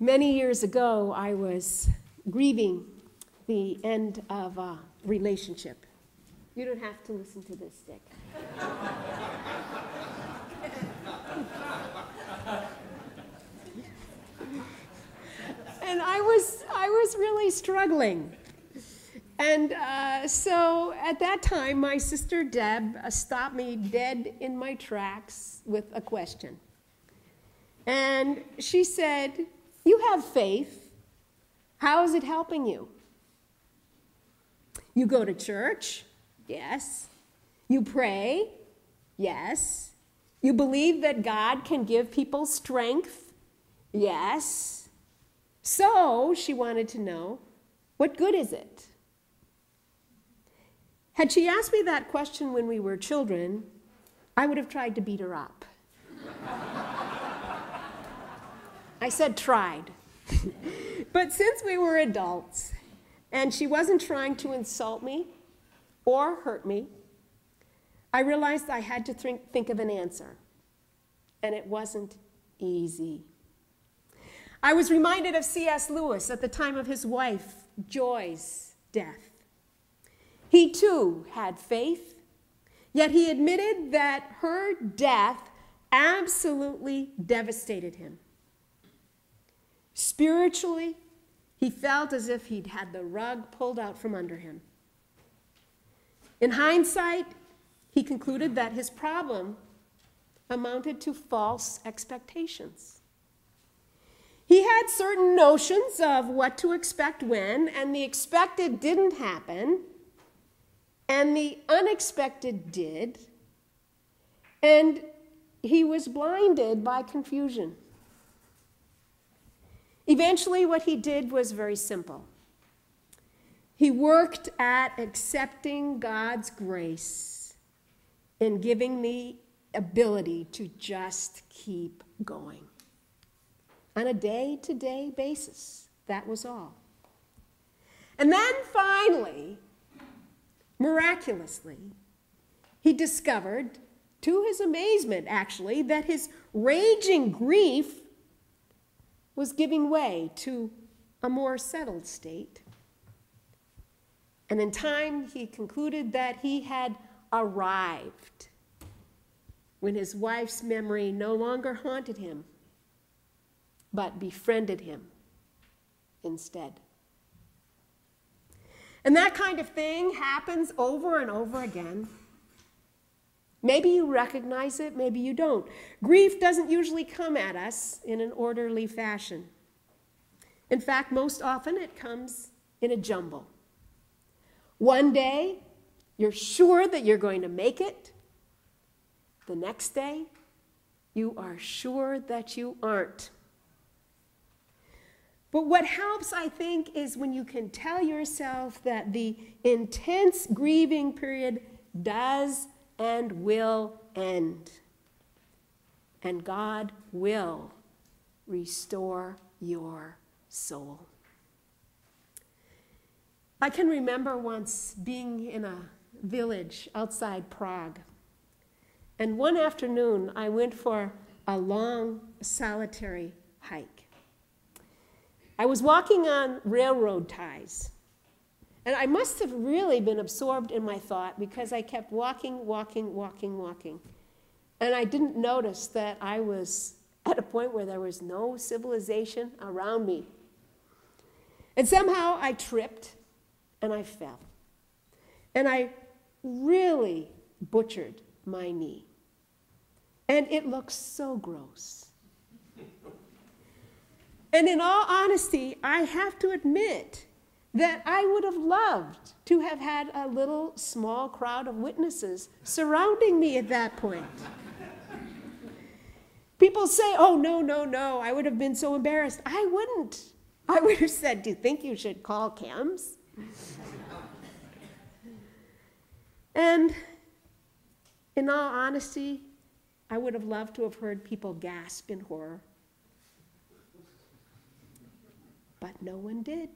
Many years ago, I was grieving the end of a relationship. You don't have to listen to this, Dick. And I was really struggling. And so at that time, my sister Deb stopped me dead in my tracks with a question. And she said, "You have faith. How is it helping you? You go to church? Yes. You pray? Yes. You believe that God can give people strength? Yes. So," she wanted to know, "what good is it?" Had she asked me that question when we were children, I would have tried to beat her up. I said tried. But since we were adults, and she wasn't trying to insult me or hurt me, I realized I had to think of an answer. And it wasn't easy. I was reminded of C.S. Lewis at the time of his wife, Joy's, death. He too had faith, yet he admitted that her death absolutely devastated him. Spiritually, he felt as if he'd had the rug pulled out from under him. In hindsight, he concluded that his problem amounted to false expectations. He had certain notions of what to expect when, and the expected didn't happen, and the unexpected did, and he was blinded by confusion. Eventually, what he did was very simple. He worked at accepting God's grace and giving the ability to just keep going. On a day-to-day basis, that was all. And then finally, miraculously, he discovered, to his amazement actually, that his raging grief was giving way to a more settled state. And in time, he concluded that he had arrived when his wife's memory no longer haunted him, but befriended him instead. And that kind of thing happens over and over again. Maybe you recognize it, maybe you don't. Grief doesn't usually come at us in an orderly fashion. In fact, most often it comes in a jumble. One day, you're sure that you're going to make it. The next day, you are sure that you aren't. But what helps, I think, is when you can tell yourself that the intense grieving period does and will end. And God will restore your soul. I can remember once being in a village outside Prague. And one afternoon, I went for a long, solitary hike. I was walking on railroad ties. And I must have really been absorbed in my thought because I kept walking. And I didn't notice that I was at a point where there was no civilization around me. And somehow I tripped and I fell. And I really butchered my knee. And it looked so gross. And in all honesty, I have to admit that I would have loved to have had a little small crowd of witnesses surrounding me at that point. People say, "Oh, no, I would have been so embarrassed." I wouldn't. I would have said, "Do you think you should call CAMS?" And in all honesty, I would have loved to have heard people gasp in horror. But no one did.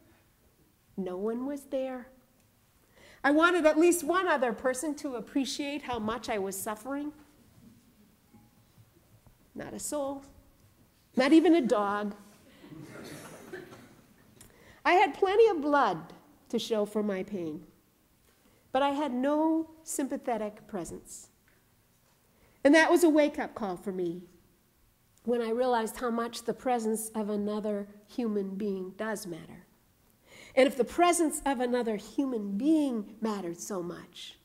No one was there. I wanted at least one other person to appreciate how much I was suffering. Not a soul. Not even a dog. I had plenty of blood to show for my pain, but I had no sympathetic presence. And that was a wake-up call for me when I realized how much the presence of another human being does matter. And if the presence of another human being mattered so much,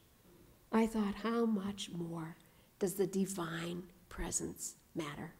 I thought, how much more does the divine presence matter?